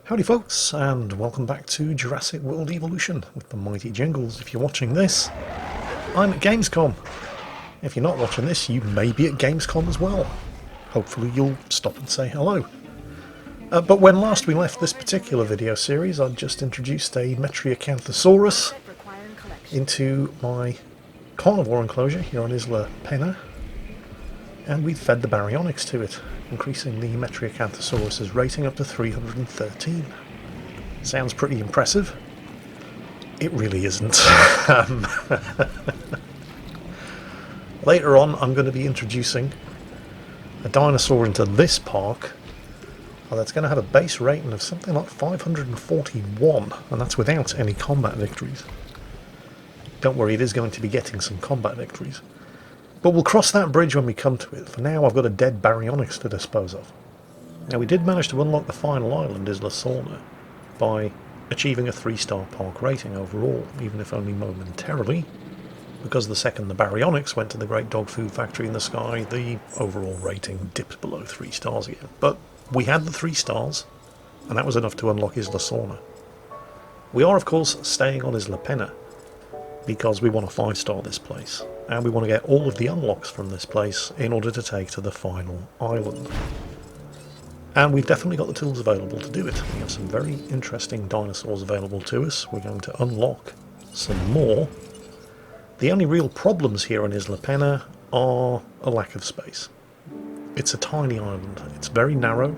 Howdy folks, and welcome back to Jurassic World Evolution with the mighty Jingles. If you're watching this, I'm at Gamescom. If you're not watching this, you may be at Gamescom as well. Hopefully you'll stop and say hello. But when last we left this particular video series, I'd just introduced a Metriacanthosaurus into my carnivore enclosure here on Isla Pena, and we'd fed the baryonyx to it, increasing the Metriacanthosaurus's rating up to 313. Sounds pretty impressive. It really isn't. Later on, I'm going to be introducing a dinosaur into this park that's going to have a base rating of something like 541, and that's without any combat victories. Don't worry, it is going to be getting some combat victories. But we'll cross that bridge when we come to it. For now, I've got a dead baryonyx to dispose of. Now, we did manage to unlock the final island, Isla, by achieving a 3-star park rating overall, even if only momentarily, because the second the baryonyx went to the Great Dog Food Factory in the sky, the overall rating dipped below 3 stars again. But we had the 3 stars, and that was enough to unlock Isla. We are, of course, staying on Isla Pena, because we want to 5-star this place, and we want to get all of the unlocks from this place in order to take to the final island. And we've definitely got the tools available to do it. We have some very interesting dinosaurs available to us. We're going to unlock some more. The only real problems here on Isla Pena are a lack of space. It's a tiny island. It's very narrow.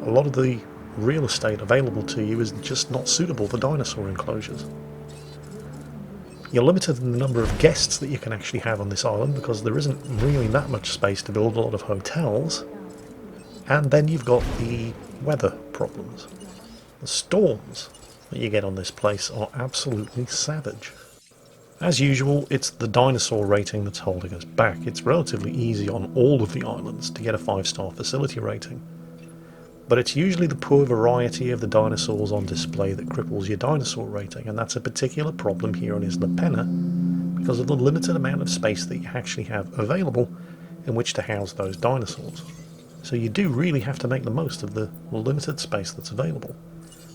A lot of the real estate available to you is just not suitable for dinosaur enclosures. You're limited in the number of guests that you can actually have on this island because there isn't really that much space to build a lot of hotels. And then you've got the weather problems. The storms that you get on this place are absolutely savage. As usual, it's the dinosaur rating that's holding us back. It's relatively easy on all of the islands to get a 5-star facility rating. But it's usually the poor variety of the dinosaurs on display that cripples your dinosaur rating, and that's a particular problem here on Isla Pena because of the limited amount of space that you actually have available in which to house those dinosaurs. So you do really have to make the most of the limited space that's available.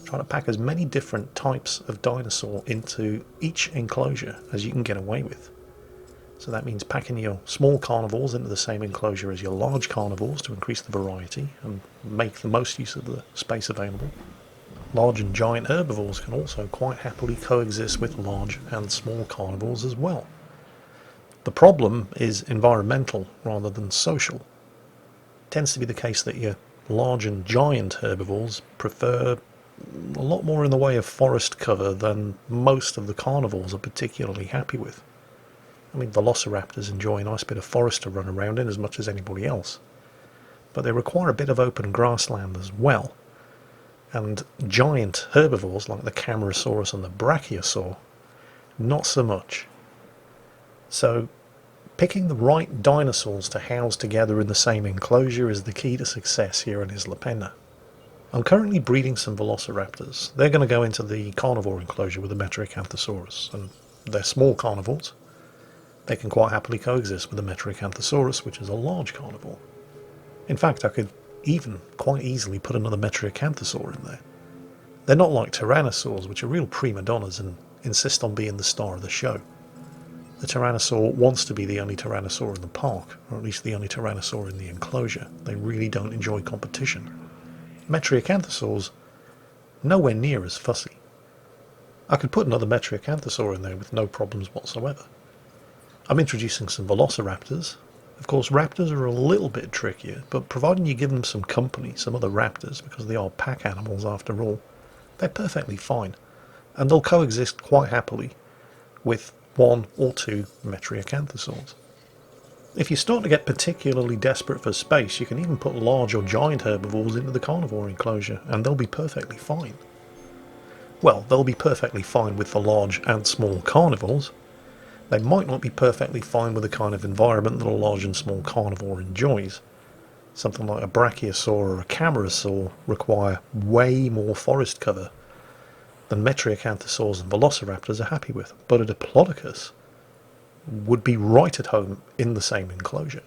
Try to pack as many different types of dinosaur into each enclosure as you can get away with. So that means packing your small carnivores into the same enclosure as your large carnivores to increase the variety and make the most use of the space available. Large and giant herbivores can also quite happily coexist with large and small carnivores as well. The problem is environmental rather than social. It tends to be the case that your large and giant herbivores prefer a lot more in the way of forest cover than most of the carnivores are particularly happy with. I mean, velociraptors enjoy a nice bit of forest to run around in as much as anybody else, but they require a bit of open grassland as well. And giant herbivores like the Camarasaurus and the Brachiosaur, not so much. So, picking the right dinosaurs to house together in the same enclosure is the key to success here in Isla Pena. I'm currently breeding some velociraptors. They're going to go into the carnivore enclosure with the Metriacanthosaurus, and they're small carnivores. They can quite happily coexist with the Metriacanthosaurus, which is a large carnivore. In fact, I could even quite easily put another Metriacanthosaur in there. They're not like tyrannosaurs, which are real prima donnas and insist on being the star of the show. The tyrannosaur wants to be the only tyrannosaur in the park, or at least the only tyrannosaur in the enclosure. They really don't enjoy competition. Metriacanthosaurs, nowhere near as fussy. I could put another Metriacanthosaur in there with no problems whatsoever. I'm introducing some velociraptors. Of course, raptors are a little bit trickier, but providing you give them some company, some other raptors, because they are pack animals after all, they're perfectly fine, and they'll coexist quite happily with 1 or 2 Metriacanthosaurs. If you start to get particularly desperate for space, you can even put large or giant herbivores into the carnivore enclosure, and they'll be perfectly fine. Well, they'll be perfectly fine with the large and small carnivores. They might not be perfectly fine with the kind of environment that a large and small carnivore enjoys. Something like a Brachiosaur or a Camarasaur require way more forest cover than Metriacanthosaurs and Velociraptors are happy with, but a Diplodocus would be right at home in the same enclosure.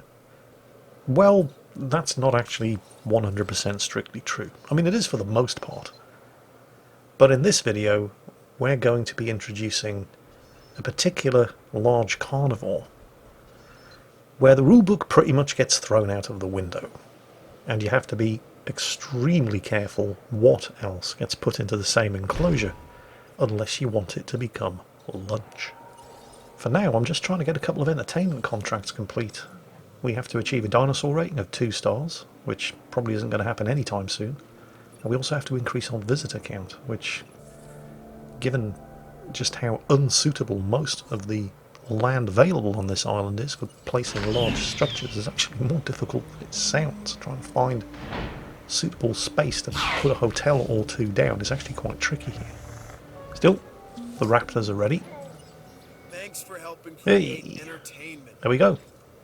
Well, that's not actually 100% strictly true. I mean, it is for the most part. But in this video, we're going to be introducing a particular large carnivore where the rulebook pretty much gets thrown out of the window, and you have to be extremely careful what else gets put into the same enclosure unless you want it to become lunch. For now, I'm just trying to get a couple of entertainment contracts complete. We have to achieve a dinosaur rating of 2 stars, which probably isn't going to happen anytime soon. And we also have to increase our visitor count, which, given just how unsuitable most of the land available on this island is for placing large structures, is actually more difficult than it sounds. Trying to find suitable space to put a hotel or two down is actually quite tricky here. Still, the raptors are ready. Thanks for helping Hey, entertainment. there we go.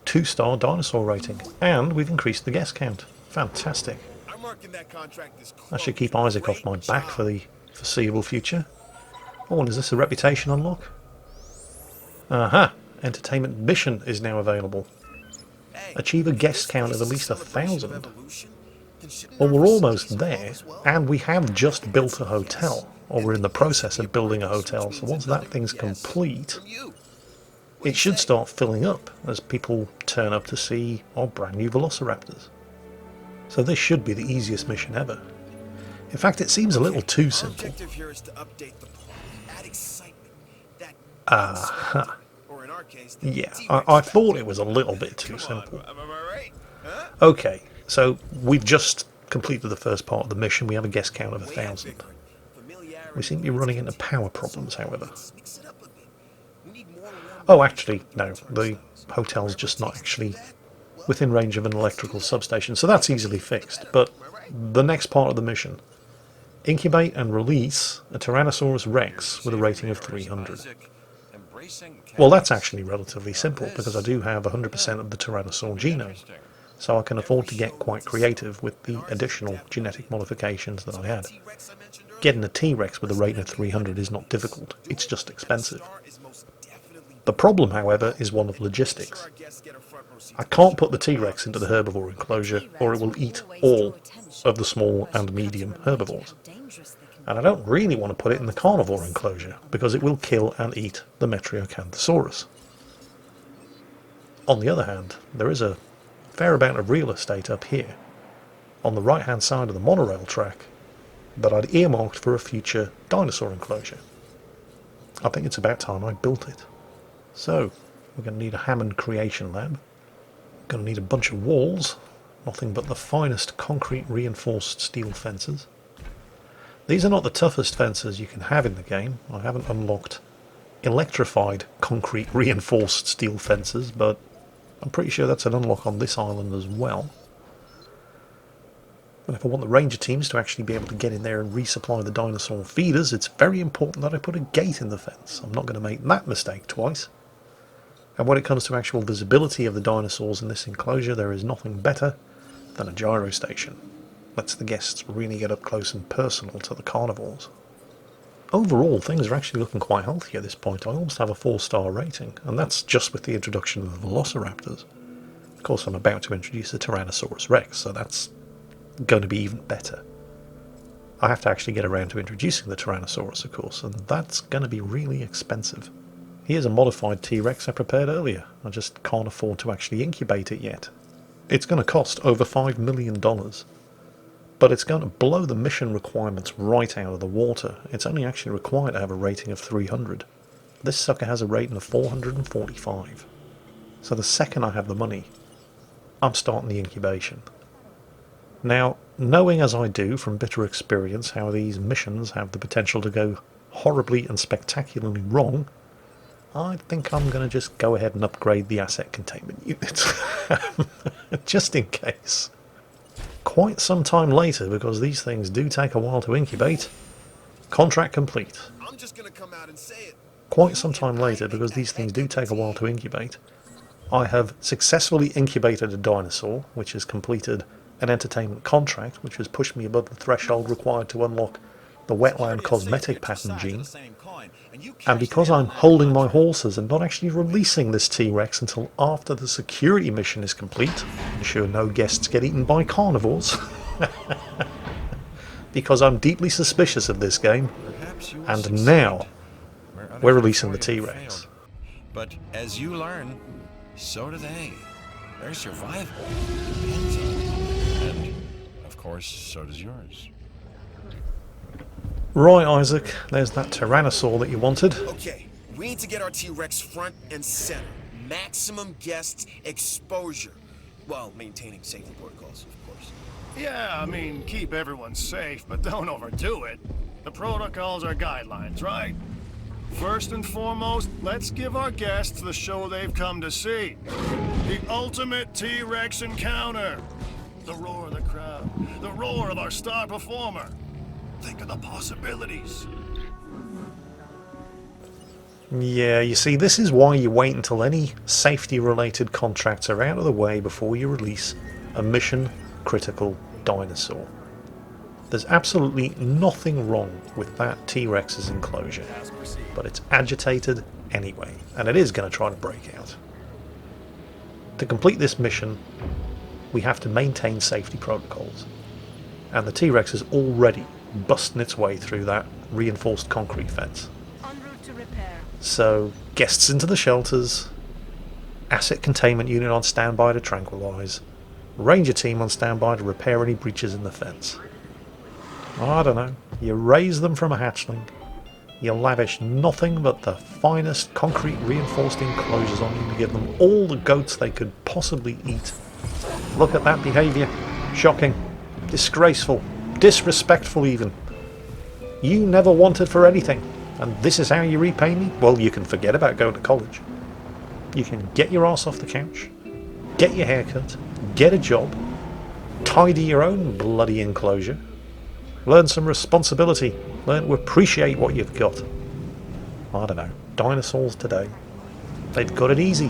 2-star dinosaur rating, and we've increased the guest count. Fantastic. I'm marking that contract as closed. That should keep Isaac off my back for the foreseeable future. Oh, and is this a reputation unlock? Aha! Entertainment mission is now available. Achieve a guest count of at least 1,000. Well, we're almost there, and we have just built a hotel, or we're in the process of building a hotel, so once that thing's complete, it should start filling up as people turn up to see our brand new velociraptors. So this should be the easiest mission ever. In fact, it seems a little too simple. Aha. Yeah, I thought it was a little bit too simple. Okay, so we've just completed the first part of the mission. We have a guest count of 1,000. We seem to be running into power problems, however. Oh, actually, no. The hotel's just not actually within range of an electrical substation, so that's easily fixed. But the next part of the mission: incubate and release a Tyrannosaurus Rex with a rating of 300. Well, that's actually relatively simple, because I do have 100% of the Tyrannosaur genome, so I can afford to get quite creative with the additional genetic modifications that I had. Getting a T-rex with a rating of 300 is not difficult, it's just expensive. The problem, however, is one of logistics. I can't put the T-rex into the herbivore enclosure, or it will eat all of the small and medium herbivores. And I don't really want to put it in the carnivore enclosure, because it will kill and eat the Metriacanthosaurus. On the other hand, there is a fair amount of real estate up here, on the right hand side of the monorail track, that I'd earmarked for a future dinosaur enclosure. I think it's about time I built it. So, we're going to need a Hammond Creation Lab. We're going to need a bunch of walls, nothing but the finest concrete reinforced steel fences. These are not the toughest fences you can have in the game. I haven't unlocked electrified concrete reinforced steel fences, but I'm pretty sure that's an unlock on this island as well. And if I want the ranger teams to actually be able to get in there and resupply the dinosaur feeders, it's very important that I put a gate in the fence. I'm not going to make that mistake twice. And when it comes to actual visibility of the dinosaurs in this enclosure, there is nothing better than a gyro station. Lets the guests really get up close and personal to the carnivores. Overall, things are actually looking quite healthy at this point. I almost have a 4-star rating, and that's just with the introduction of the velociraptors. Of course, I'm about to introduce the Tyrannosaurus Rex, so that's going to be even better. I have to actually get around to introducing the Tyrannosaurus, of course, and that's going to be really expensive. Here's a modified T-rex I prepared earlier. I just can't afford to actually incubate it yet. It's going to cost over $5 million. But it's going to blow the mission requirements right out of the water. It's only actually required to have a rating of 300. This sucker has a rating of 445. So the second I have the money, I'm starting the incubation. Now, knowing as I do from bitter experience how these missions have the potential to go horribly and spectacularly wrong, I think I'm going to just go ahead and upgrade the asset containment units. Just in case. Quite some time later, because these things do take a while to incubate, contract complete. I'm just gonna come out and say it. Quite some time later, because these things do take a while to incubate, I have successfully incubated a dinosaur, which has completed an entertainment contract, which has pushed me above the threshold required to unlock the wetland cosmetic pattern gene. And because I'm holding my horses and not actually releasing this T-rex until after the security mission is complete, ensure no guests get eaten by carnivores, because I'm deeply suspicious of this game, Perhaps you will and succeed now where others we're releasing the before you T-rex. failed. But as you learn, so do they. Their survival depends on it. And, of course, so does yours. Right, Isaac, there's that Tyrannosaur that you wanted. Okay, we need to get our T-rex front and center. Maximum guest exposure. Well, maintaining safety protocols, of course. Yeah, I mean, keep everyone safe, but don't overdo it. The protocols are guidelines, right? First and foremost, let's give our guests the show they've come to see. The ultimate T-Rex encounter. The roar of the crowd. The roar of our star performer. Think of the possibilities. Yeah, you see, this is why you wait until any safety-related contracts are out of the way before you release a mission-critical dinosaur. There's absolutely nothing wrong with that T-Rex's enclosure, but it's agitated anyway, and it is going to try to break out. To complete this mission, we have to maintain safety protocols, and the T-Rex is already busting its way through that reinforced concrete fence. En route to repair. So, guests into the shelters, asset containment unit on standby to tranquilise, ranger team on standby to repair any breaches in the fence. I don't know, you raise them from a hatchling, you lavish nothing but the finest concrete reinforced enclosures on them to give them all the goats they could possibly eat. Look at that behaviour. Shocking. Disgraceful. Disrespectful even. You never wanted for anything, and this is how you repay me? Well, you can forget about going to college. You can get your ass off the couch, get your hair cut, get a job, tidy your own bloody enclosure, learn some responsibility, learn to appreciate what you've got. I don't know, dinosaurs today, they've got it easy.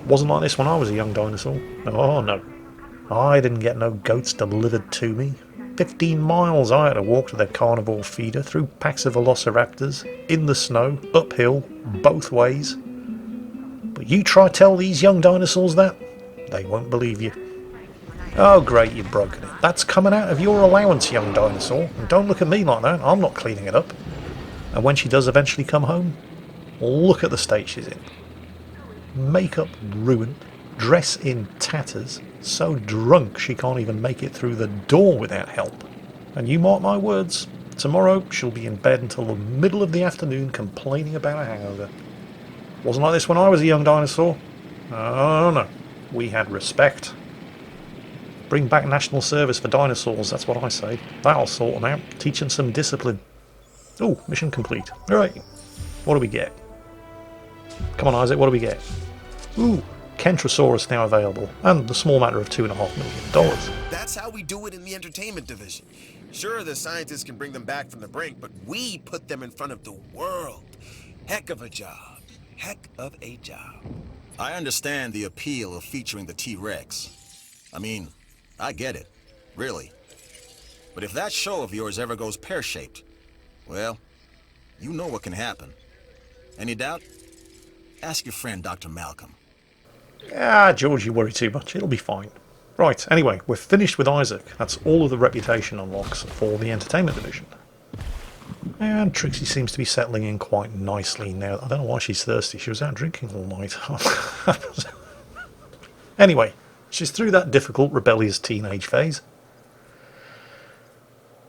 Wasn't like this when I was a young dinosaur. Oh no, I didn't get no goats delivered to me. 15 miles I had to walk to the carnivore feeder, through packs of velociraptors, in the snow, uphill, both ways. But you try tell these young dinosaurs that, they won't believe you. Oh great, you've broken it. That's coming out of your allowance, young dinosaur. And don't look at me like that, I'm not cleaning it up. And when she does eventually come home, look at the state she's in. Makeup ruined, dress in tatters, so drunk she can't even make it through the door without help. And you mark my words, tomorrow she'll be in bed until the middle of the afternoon complaining about a hangover. Wasn't like this when I was a young dinosaur. Oh no, we had respect. Bring back national service for dinosaurs, that's what I say. That'll sort them out, teach them some discipline. Oh, mission complete. Alright, what do we get? Come on Isaac, what do we get? Ooh, Kentrosaurus now available, and the small matter of $2.5 million. That's how we do it in the entertainment division. Sure, the scientists can bring them back from the brink, but we put them in front of the world. Heck of a job. Heck of a job. I understand the appeal of featuring the T-Rex. I mean, I get it, really. But if that show of yours ever goes pear-shaped, well, you know what can happen. Any doubt? Ask your friend Dr. Malcolm. Ah, George, you worry too much. It'll be fine. Right, anyway, we're finished with Isaac. That's all of the reputation unlocks for the entertainment division. And Trixie seems to be settling in quite nicely now. I don't know why she's thirsty. She was out drinking all night. Anyway, she's through that difficult, rebellious teenage phase.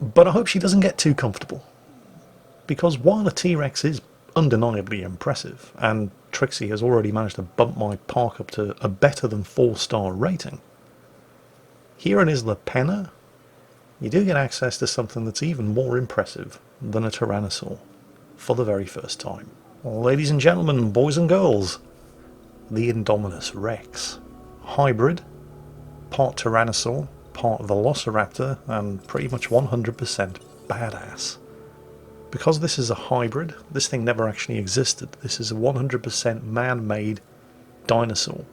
But I hope she doesn't get too comfortable. Because while a T-Rex is undeniably impressive, and Trixie has already managed to bump my park up to a better than 4-star rating, here in Isla Pena, you do get access to something that's even more impressive than a Tyrannosaur for the very first time. Ladies and gentlemen, boys and girls, the Indominus Rex. Hybrid, part Tyrannosaur, part Velociraptor, and pretty much 100% badass. Because this is a hybrid, this thing never actually existed. This is a 100% man-made dinosaur.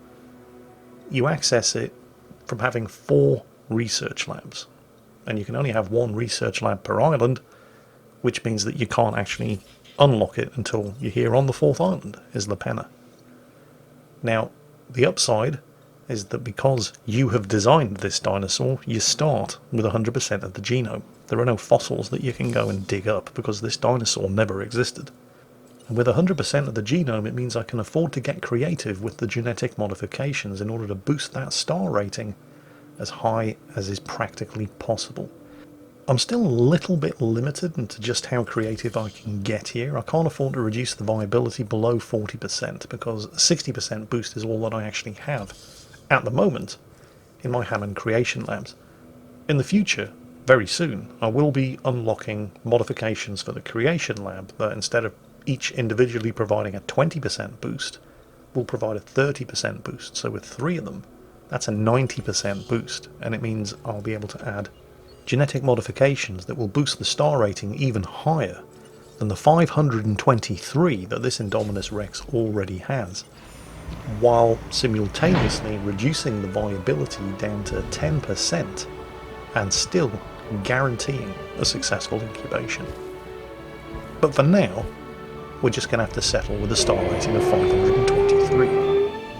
You access it from having 4 research labs. And you can only have 1 research lab per island, which means that you can't actually unlock it until you're here on the 4th island, Isla Pena. Now, the upside is that because you have designed this dinosaur, you start with 100% of the genome. There are no fossils that you can go and dig up because this dinosaur never existed. And with 100% of the genome, it means I can afford to get creative with the genetic modifications in order to boost that star rating as high as is practically possible. I'm still a little bit limited into just how creative I can get here. I can't afford to reduce the viability below 40% because 60% boost is all that I actually have at the moment in my Hammond creation labs. In the future, very soon, I will be unlocking modifications for the creation lab that instead of each individually providing a 20% boost, will provide a 30% boost. So with 3 of them, that's a 90% boost, and it means I'll be able to add genetic modifications that will boost the star rating even higher than the 523 that this Indominus Rex already has, while simultaneously reducing the viability down to 10% and still guaranteeing a successful incubation. But for now, we're just going to have to settle with a star rating of 523.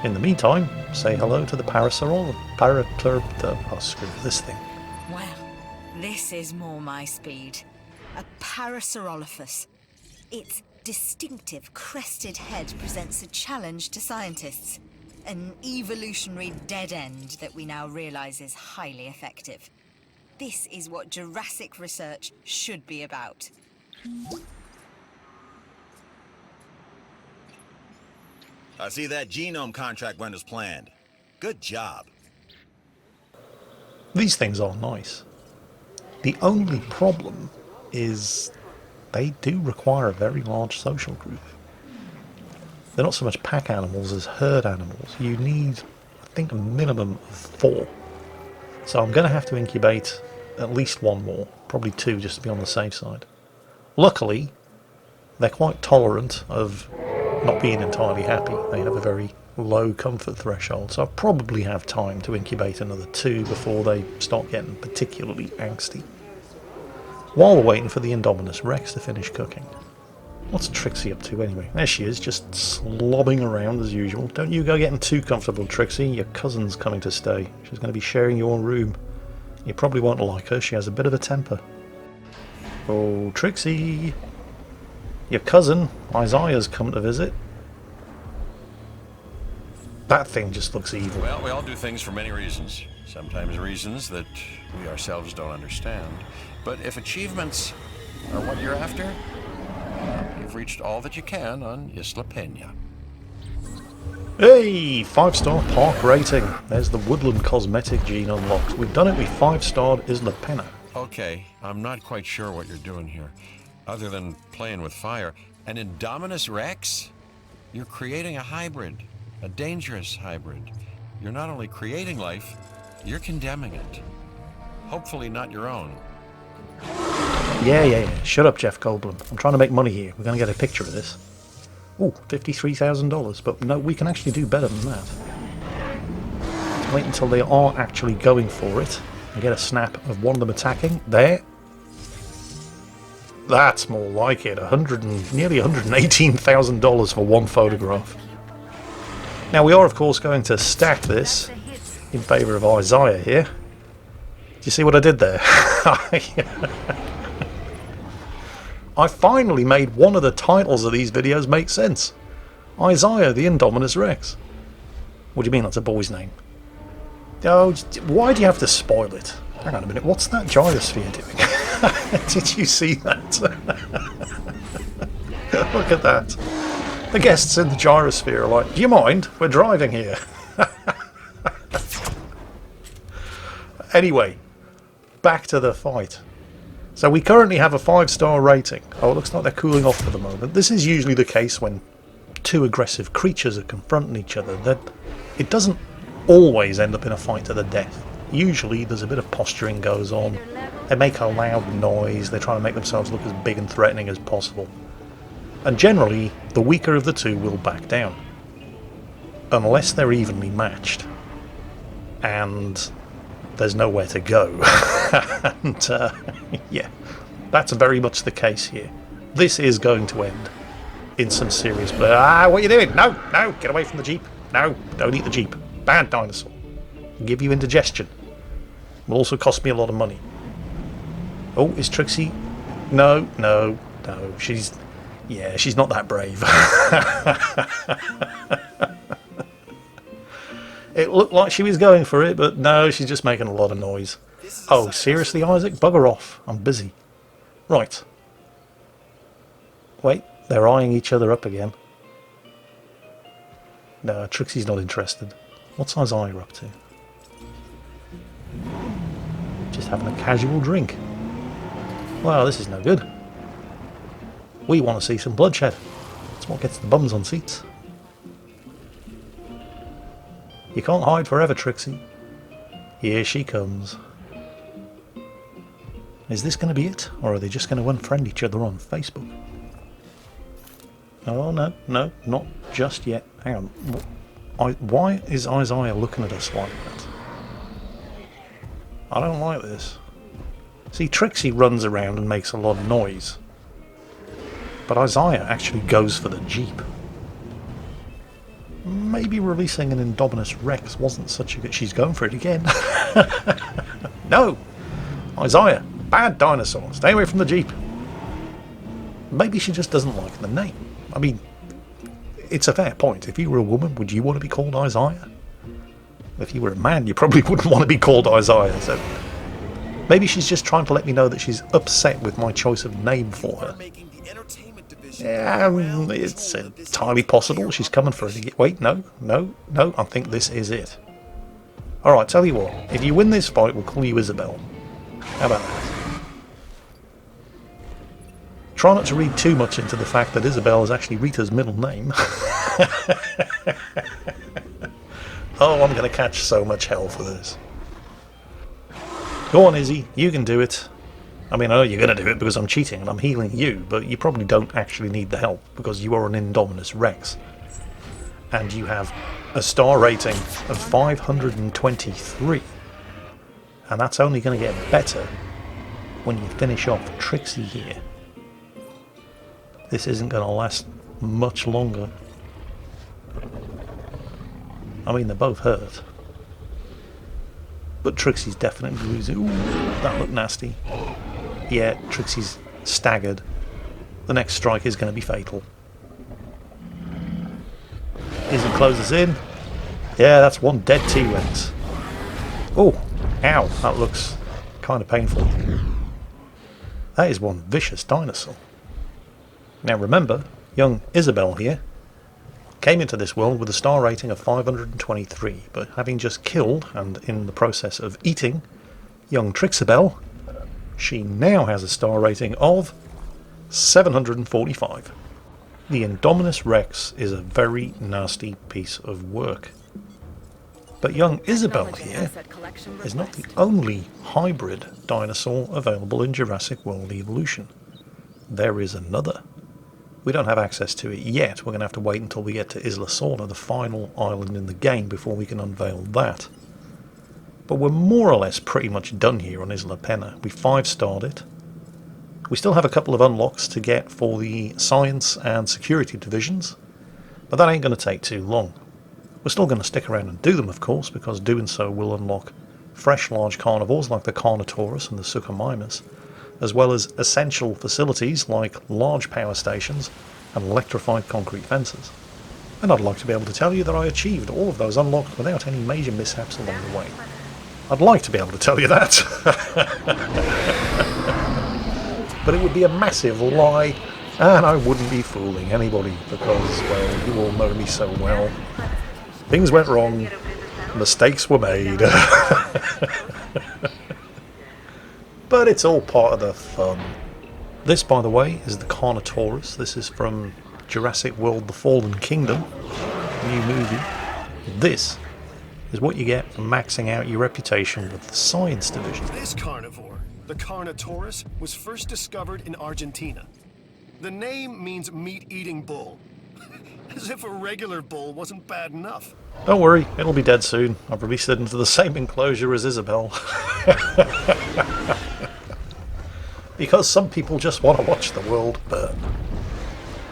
In the meantime, say hello to the oh, screw this thing. Well, this is more my speed. A Parasaurolophus. Its distinctive crested head presents a challenge to scientists. An evolutionary dead end that we now realize is highly effective. This is what Jurassic research should be about. I see that genome contract went as planned. Good job. These things are nice. The only problem is they do require a very large social group. They're not so much pack animals as herd animals. You need, I think, a minimum of 4. So I'm going to have to incubate at least 1 more, probably 2 just to be on the safe side. Luckily, they're quite tolerant of not being entirely happy. They have a very low comfort threshold, so I probably have time to incubate another 2 before they start getting particularly angsty. While we're waiting for the Indominus Rex to finish cooking. What's Trixie up to anyway? There she is, just slobbing around as usual. Don't you go getting too comfortable, Trixie. Your cousin's coming to stay. She's going to be sharing your room. You probably won't like her. She has a bit of a temper. Oh, Trixie. Your cousin, Isaiah's come to visit. That thing just looks evil. Well, we all do things for many reasons. Sometimes reasons that we ourselves don't understand. But if achievements are what you're after, you've reached all that you can on Isla Pena. Hey, 5-star park rating. There's the woodland cosmetic gene unlocked. We've done it with 5-starred Isla Pena. Okay, I'm not quite sure what you're doing here, other than playing with fire. An Indominus Rex? You're creating a hybrid, a dangerous hybrid. You're not only creating life, you're condemning it. Hopefully not your own. Yeah. Shut up, Jeff Goldblum. I'm trying to make money here. We're going to get a picture of this. Ooh, $53,000. But no, we can actually do better than that. Let's wait until they are actually going for it and get a snap of one of them attacking. There. That's more like it. Nearly $118,000 for one photograph. Now we are, of course, going to stack this in favour of Isaiah here. Do you see what I did there? I finally made one of the titles of these videos make sense. Isaiah the Indominus Rex. What do you mean that's a boy's name? Oh, why do you have to spoil it? Hang on a minute, what's that gyrosphere doing? Did you see that? Look at that. The guests in the gyrosphere are like, do you mind? We're driving here. Anyway, back to the fight. So we currently have a 5-star rating. Oh, it looks like they're cooling off for the moment. This is usually the case when 2 aggressive creatures are confronting each other. That it doesn't always end up in a fight to the death. Usually there's a bit of posturing goes on. They make a loud noise. They try to make themselves look as big and threatening as possible. And generally, the weaker of the 2 will back down. Unless they're evenly matched. And there's nowhere to go. And yeah, that's very much the case here. This is going to end in some serious blood. Ah, what are you doing? No, get away from the Jeep. No, don't eat the Jeep. Bad dinosaur. Give you indigestion. Will also cost me a lot of money. Oh, is Trixie? No, no, no. She's not that brave. It looked like she was going for it, but no, she's just making a lot of noise. Oh, seriously, Isaac? Bugger off. I'm busy. Right. Wait, they're eyeing each other up again. No, Trixie's not interested. What's Isaiah up to? Just having a casual drink. Well, this is no good. We want to see some bloodshed. That's what gets the bums on seats. You can't hide forever, Trixie. Here she comes. Is this going to be it? Or are they just going to unfriend each other on Facebook? Oh, no, no, not just yet. Hang on. Why is Isaiah looking at us like that? I don't like this. See, Trixie runs around and makes a lot of noise. But Isaiah actually goes for the Jeep. Maybe releasing an Indominus Rex wasn't such a good... She's going for it again. No! Isaiah, bad dinosaur. Stay away from the Jeep. Maybe she just doesn't like the name. I mean, it's a fair point. If you were a woman, would you want to be called Isaiah? If you were a man, you probably wouldn't want to be called Isaiah. So maybe she's just trying to let me know that she's upset with my choice of name for her. Yeah, it's entirely possible. She's coming for it. Wait, no, no, no. I think this is it. Alright, tell you what. If you win this fight, we'll call you Isabel. How about that? Try not to read too much into the fact that Isabel is actually Rita's middle name. Oh, I'm going to catch so much hell for this. Go on, Izzy. You can do it. I mean, I know you're going to do it because I'm cheating and I'm healing you, but you probably don't actually need the help because you are an Indominus Rex. And you have a star rating of 523. And that's only going to get better when you finish off Trixie here. This isn't going to last much longer. I mean, they're both hurt. But Trixie's definitely losing. Ooh, that looked nasty. Yeah, Trixie's staggered. The next strike is going to be fatal. Izzy closes in. Yeah, that's one dead T-rex. Oh, ow, that looks kind of painful. That is one vicious dinosaur. Now remember, young Isabel here came into this world with a star rating of 523, but having just killed, and in the process of eating, young Trixabel, she now has a star rating of 745. The Indominus Rex is a very nasty piece of work. But young Isabel here is not the only hybrid dinosaur available in Jurassic World Evolution. There is another. We don't have access to it yet. We're going to have to wait until we get to Isla, the final island in the game, before we can unveil that. But we're more or less pretty much done here on Isla Pena. We 5-starred it. We still have a couple of unlocks to get for the science and security divisions, but that ain't going to take too long. We're still going to stick around and do them, of course, because doing so will unlock fresh large carnivores like the Carnotaurus and the Suchomimus, as well as essential facilities like large power stations and electrified concrete fences. And I'd like to be able to tell you that I achieved all of those unlocks without any major mishaps along the way. I'd like to be able to tell you that. But it would be a massive lie, and I wouldn't be fooling anybody because, well, you all know me so well. Things went wrong, mistakes were made. But it's all part of the fun. This, by the way, is the Carnotaurus. This is from Jurassic World: The Fallen Kingdom, new movie. This is what you get for maxing out your reputation with the science division. This carnivore, the Carnotaurus, was first discovered in Argentina. The name means meat-eating bull. As if a regular bull wasn't bad enough. Don't worry, it'll be dead soon. I've released it into the same enclosure as Isabel. Because some people just want to watch the world burn.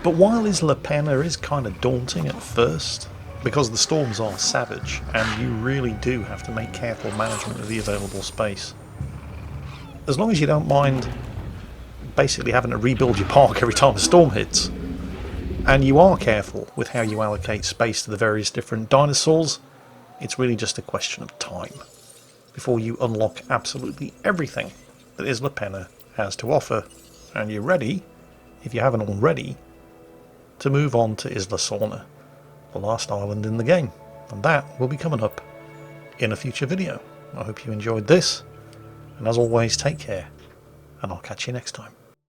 But while Isla Pena is kind of daunting at first, because the storms are savage, and you really do have to make careful management of the available space, as long as you don't mind basically having to rebuild your park every time a storm hits, and you are careful with how you allocate space to the various different dinosaurs, it's really just a question of time before you unlock absolutely everything that Isla Pena has to offer, and you're ready, if you haven't already, to move on to Isla Sorna, the last island in the game, and that will be coming up in a future video. I hope you enjoyed this, and as always, take care, and I'll catch you next time.